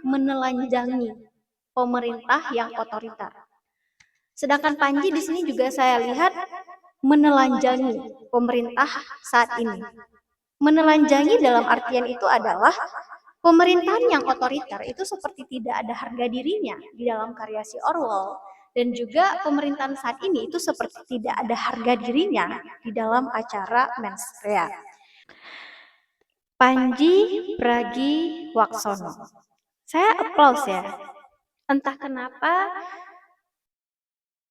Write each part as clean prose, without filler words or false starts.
menelanjangi pemerintah yang otoriter. Sedangkan Panji di sini juga saya lihat menelanjangi pemerintah saat ini. Menelanjangi dalam artian itu adalah pemerintahan yang otoriter itu seperti tidak ada harga dirinya di dalam karya si Orwell, dan juga pemerintahan saat ini itu seperti tidak ada harga dirinya di dalam acara Mensrea. Panji Pragiwaksono. Saya applause ya. Entah kenapa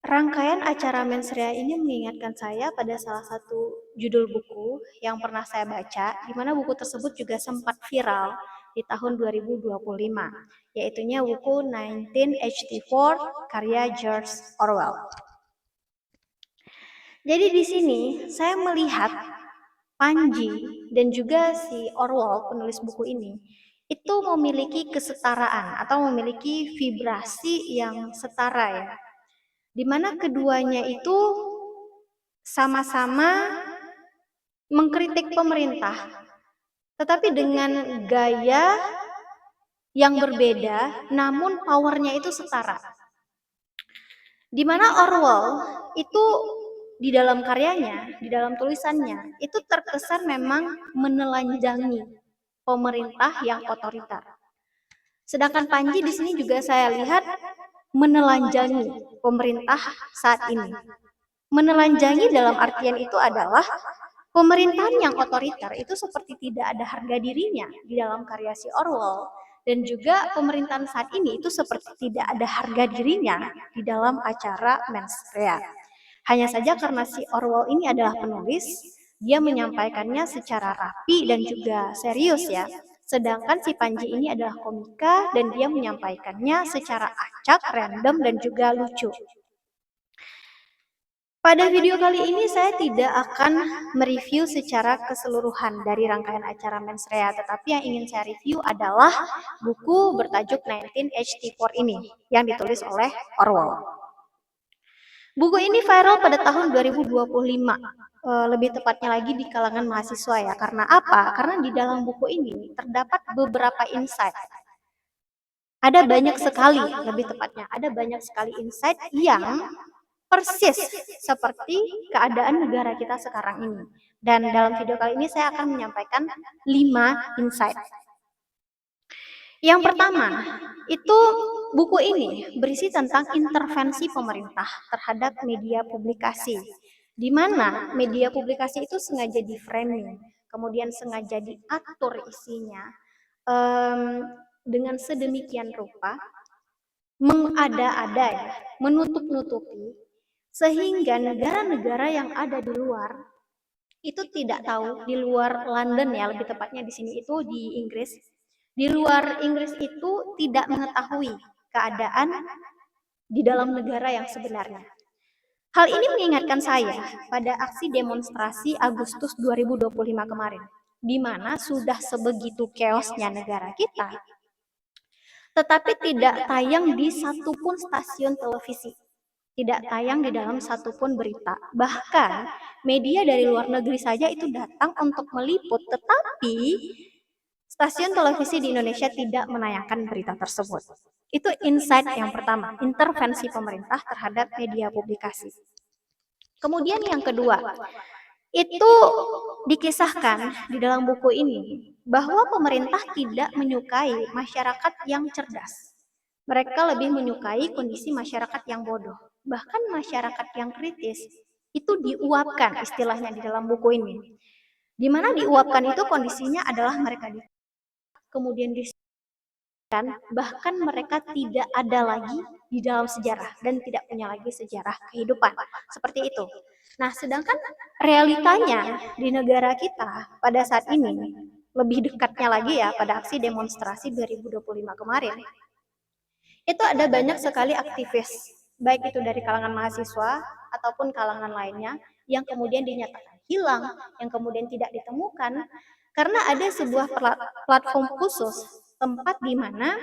rangkaian acara Mensrea ini mengingatkan saya pada salah satu judul buku yang pernah saya baca, di mana buku tersebut juga sempat viral di tahun 2025, yaitunya buku 1984 karya George Orwell. Jadi di sini saya melihat Panji dan juga si Orwell, penulis buku ini, itu memiliki kesetaraan atau memiliki vibrasi yang setara ya, di mana keduanya itu sama-sama mengkritik pemerintah, tetapi dengan gaya yang berbeda, namun powernya itu setara. Di mana Orwell itu di dalam karyanya, di dalam tulisannya, itu terkesan memang menelanjangi pemerintah yang otoriter. Sedangkan Panji di sini juga saya lihat menelanjangi pemerintah saat ini. Menelanjangi dalam artian itu adalah pemerintahan yang otoriter itu seperti tidak ada harga dirinya di dalam karya si Orwell, dan juga pemerintahan saat ini itu seperti tidak ada harga dirinya di dalam acara Mensrea. Hanya saja karena si Orwell ini adalah penulis, dia menyampaikannya secara rapi dan juga serius ya. Sedangkan si Panji ini adalah komika dan dia menyampaikannya secara acak, random, dan juga lucu. Pada video kali ini saya tidak akan mereview secara keseluruhan dari rangkaian acara Mensrea, tetapi yang ingin saya review adalah buku bertajuk 1984 ini yang ditulis oleh Orwell. Buku ini viral pada tahun 2025, lebih tepatnya lagi di kalangan mahasiswa ya. Karena apa? Karena di dalam buku ini terdapat beberapa insight. Ada banyak sekali, lebih tepatnya, ada banyak sekali insight yang persis seperti keadaan negara kita sekarang ini. Dan dalam video kali ini saya akan menyampaikan 5 insight. Yang pertama, itu buku ini berisi tentang intervensi pemerintah terhadap media publikasi, di mana media publikasi itu sengaja di-framing, kemudian sengaja diatur isinya dengan sedemikian rupa, mengada-ada ya, menutup-nutupi, sehingga negara-negara yang ada di luar itu tidak tahu, di luar London ya, lebih tepatnya di sini itu di Inggris. Di luar Inggris itu tidak mengetahui keadaan di dalam negara yang sebenarnya. Hal ini mengingatkan saya pada aksi demonstrasi Agustus 2025 kemarin, di mana sudah sebegitu chaosnya negara kita, tetapi tidak tayang di satupun stasiun televisi, tidak tayang di dalam satupun berita. Bahkan media dari luar negeri saja itu datang untuk meliput, tetapi stasiun televisi di Indonesia tidak menayangkan berita tersebut. Itu insight yang pertama, intervensi pemerintah terhadap media publikasi. Kemudian yang kedua, itu dikisahkan di dalam buku ini bahwa pemerintah tidak menyukai masyarakat yang cerdas. Mereka lebih menyukai kondisi masyarakat yang bodoh. Bahkan masyarakat yang kritis itu diuapkan istilahnya di dalam buku ini. Di mana diuapkan itu kondisinya adalah mereka kemudian bahkan mereka tidak ada lagi di dalam sejarah dan tidak punya lagi sejarah kehidupan. Seperti itu. Nah, sedangkan realitanya di negara kita pada saat ini, lebih dekatnya lagi ya pada aksi demonstrasi 2025 kemarin, itu ada banyak sekali aktivis, baik itu dari kalangan mahasiswa ataupun kalangan lainnya, yang kemudian dinyatakan hilang, yang kemudian tidak ditemukan, karena ada sebuah platform khusus, tempat di mana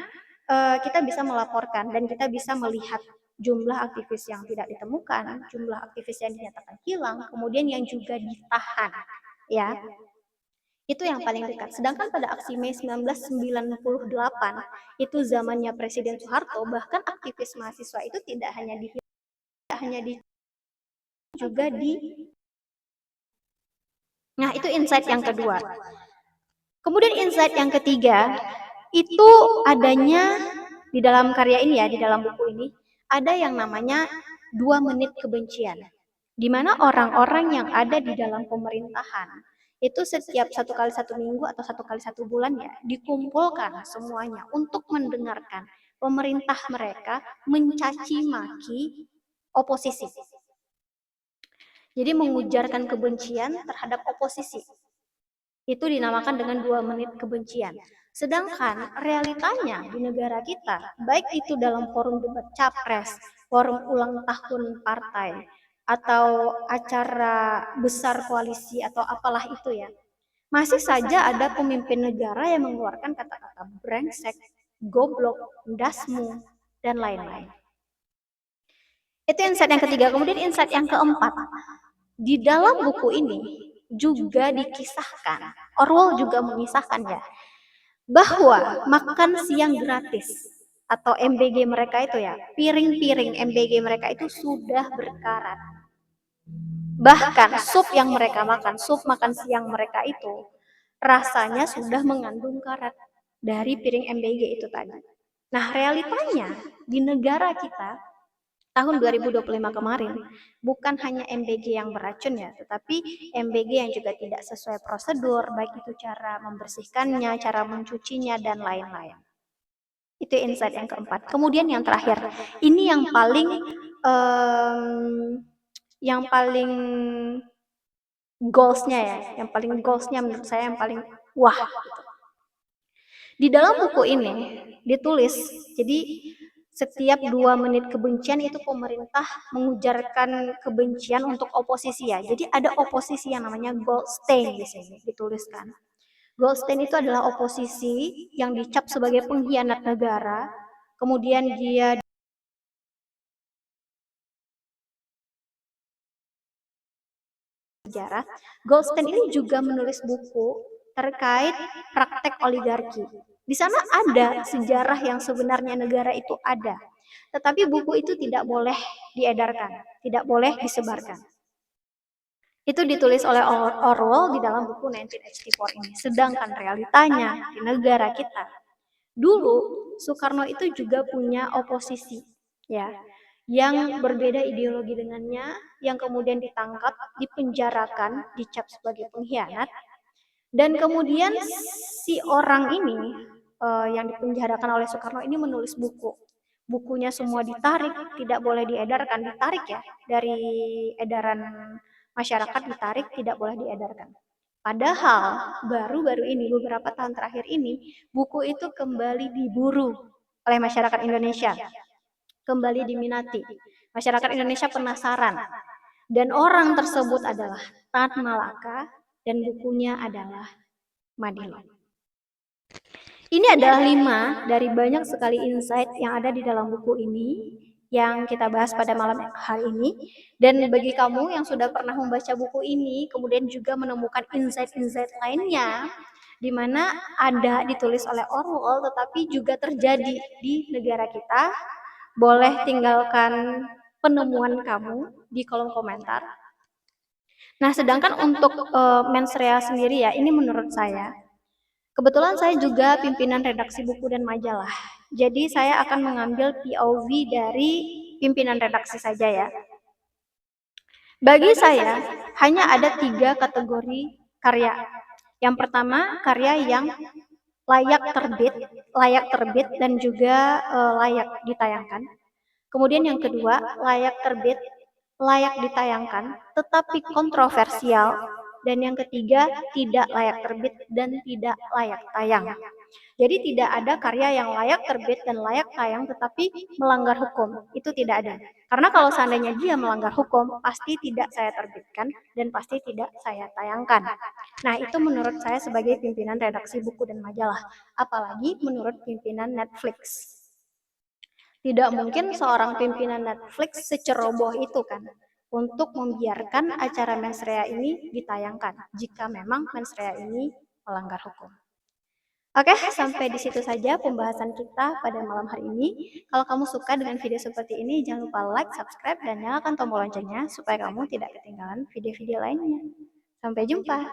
kita bisa melaporkan dan kita bisa melihat jumlah aktivis yang tidak ditemukan, jumlah aktivis yang dinyatakan hilang, kemudian yang juga ditahan, ya. Itu yang paling dekat. Sedangkan pada aksi Mei 1998, itu zamannya Presiden Soeharto, bahkan aktivis mahasiswa itu tidak hanya di juga di. Nah, itu insight yang kedua. Kemudian insight yang ketiga, itu adanya di dalam karya ini ya, di dalam buku ini, ada yang namanya 2 menit kebencian. Di mana orang-orang yang ada di dalam pemerintahan, itu setiap 1 kali 1 minggu atau 1 kali 1 bulan ya, dikumpulkan semuanya untuk mendengarkan pemerintah mereka mencaci maki oposisi. Jadi mengujarkan kebencian terhadap oposisi. Itu dinamakan dengan 2 menit kebencian. Sedangkan realitanya di negara kita, baik itu dalam forum debat capres, forum ulang tahun partai, atau acara besar koalisi atau apalah itu ya, masih saja ada pemimpin negara yang mengeluarkan kata-kata brengsek, goblok, dasmu, dan lain-lain. Itu insight yang ketiga. Kemudian insight yang keempat, di dalam buku ini juga dikisahkan, Orwell juga mengisahkan ya, bahwa makan siang gratis atau MBG mereka itu ya, piring-piring MBG mereka itu sudah berkarat. Bahkan sup yang mereka makan, sup makan siang mereka itu rasanya sudah mengandung karat dari piring MBG itu tadi. Nah, realitanya di negara kita tahun 2025 kemarin, bukan hanya MBG yang beracun ya, tetapi MBG yang juga tidak sesuai prosedur, baik itu cara membersihkannya, cara mencucinya, dan lain-lain. Itu insight yang keempat. Kemudian yang terakhir, ini yang paling goalsnya ya, yang paling goalsnya menurut saya yang paling wah. Di dalam buku ini ditulis, jadi setiap 2 menit kebencian itu pemerintah mengujarkan kebencian untuk oposisi ya. Jadi ada oposisi yang namanya Goldstein di sini dituliskan. Goldstein itu adalah oposisi yang dicap sebagai pengkhianat negara. Kemudian dia sejarah. Goldstein ini juga menulis buku terkait praktek oligarki. Di sana ada sejarah yang sebenarnya negara itu ada. Tetapi buku itu tidak boleh diedarkan, tidak boleh disebarkan. Itu ditulis oleh Orwell di dalam buku 1984 ini. Sedangkan realitanya di negara kita, dulu Soekarno itu juga punya oposisi, ya, yang berbeda ideologi dengannya, yang kemudian ditangkap, dipenjarakan, dicap sebagai pengkhianat, dan kemudian si orang ini yang dipenjarakan oleh Soekarno ini menulis buku. Bukunya semua ditarik, tidak boleh diedarkan, ditarik ya dari edaran masyarakat, ditarik, tidak boleh diedarkan. Padahal baru-baru ini, beberapa tahun terakhir ini, buku itu kembali diburu oleh masyarakat Indonesia, kembali diminati. Masyarakat Indonesia penasaran, dan orang tersebut adalah Tan Malaka, dan bukunya adalah Madilo. Ini adalah 5 dari banyak sekali insight yang ada di dalam buku ini yang kita bahas pada malam hari ini. Dan bagi kamu yang sudah pernah membaca buku ini, kemudian juga menemukan insight-insight lainnya, di mana ada ditulis oleh Orwell tetapi juga terjadi di negara kita, boleh tinggalkan penemuan kamu di kolom komentar. Nah, sedangkan untuk mens rea sendiri ya, ini menurut saya, kebetulan saya juga pimpinan redaksi buku dan majalah. Jadi saya akan mengambil POV dari pimpinan redaksi saja ya. Bagi saya hanya ada 3 kategori karya. Yang pertama, karya yang layak terbit dan juga layak ditayangkan. Kemudian yang kedua, layak terbit, layak ditayangkan, tetapi kontroversial. Dan yang ketiga, tidak layak terbit dan tidak layak tayang. Jadi tidak ada karya yang layak terbit dan layak tayang tetapi melanggar hukum. Itu tidak ada. Karena kalau seandainya dia melanggar hukum, pasti tidak saya terbitkan dan pasti tidak saya tayangkan. Nah, itu menurut saya sebagai pimpinan redaksi buku dan majalah. Apalagi menurut pimpinan Netflix. Tidak mungkin seorang pimpinan Netflix seceroboh itu kan untuk membiarkan acara mens rea ini ditayangkan jika memang mens rea ini melanggar hukum. Oke, sampai di situ saja pembahasan kita pada malam hari ini. Kalau kamu suka dengan video seperti ini, jangan lupa like, subscribe, dan nyalakan tombol loncengnya supaya kamu tidak ketinggalan video-video lainnya. Sampai jumpa.